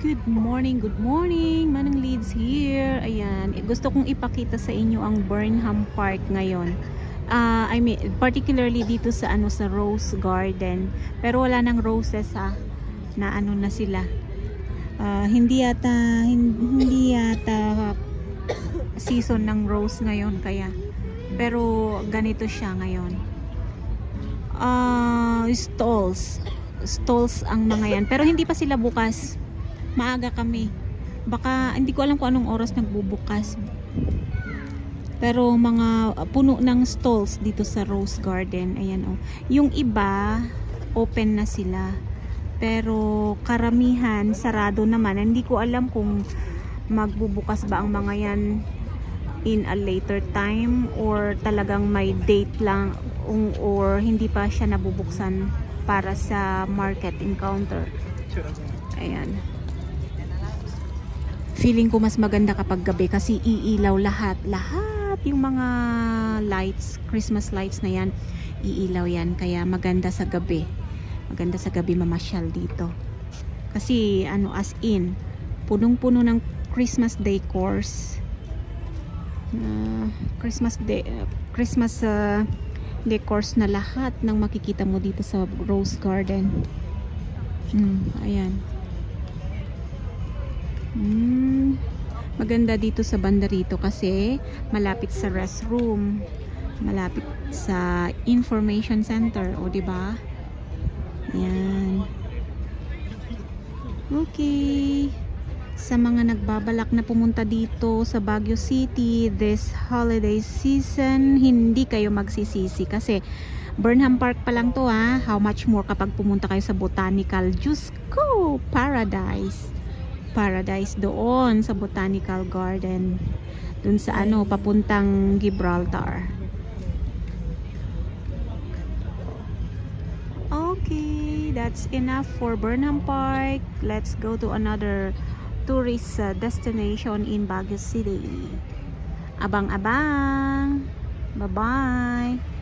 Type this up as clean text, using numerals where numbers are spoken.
Good morning, Manang Leads here. Ayan, gusto kong ipakita sa inyo ang Burnham Park ngayon. I mean, particularly dito sa sa Rose Garden. Pero wala nang roses na na sila. Hindi yata season ng rose ngayon kaya. Pero ganito siya ngayon. Stalls ang mga yan. Pero hindi pa sila bukas. Maaga kami. Baka hindi ko alam kung anong oras nagbubukas. Pero mga puno ng stalls dito sa Rose Garden. Ayan oh. Yung iba open na sila. Pero karamihan sarado naman. Hindi ko alam kung magbubukas ba ang mga yan in a later time or talagang may date lang or hindi pa siya nabubuksan para sa market encounter. Ayan. Feeling ko mas maganda kapag gabi kasi iilaw lahat yung mga lights, Christmas lights na yan, iilaw yan. Kaya maganda sa gabi mamasyal dito. Kasi as in, punong-puno ng Christmas decors. Christmas decors na lahat ng makikita mo dito sa Rose Garden. Ayan. Maganda dito sa banda rito kasi malapit sa restroom, malapit sa information center, o di ba? Ayan. Okay. Sa mga nagbabalak na pumunta dito sa Baguio City this holiday season, hindi kayo magsisisi kasi Burnham Park pa lang to how much more kapag pumunta kayo sa Botanical. Diyos ko, paradise doon sa Botanical Garden, dun sa papuntang Gibraltar. Okay, that's enough for Burnham Park. Let's go to another tourist destination in Baguio City. Abang-abang. Bye-bye.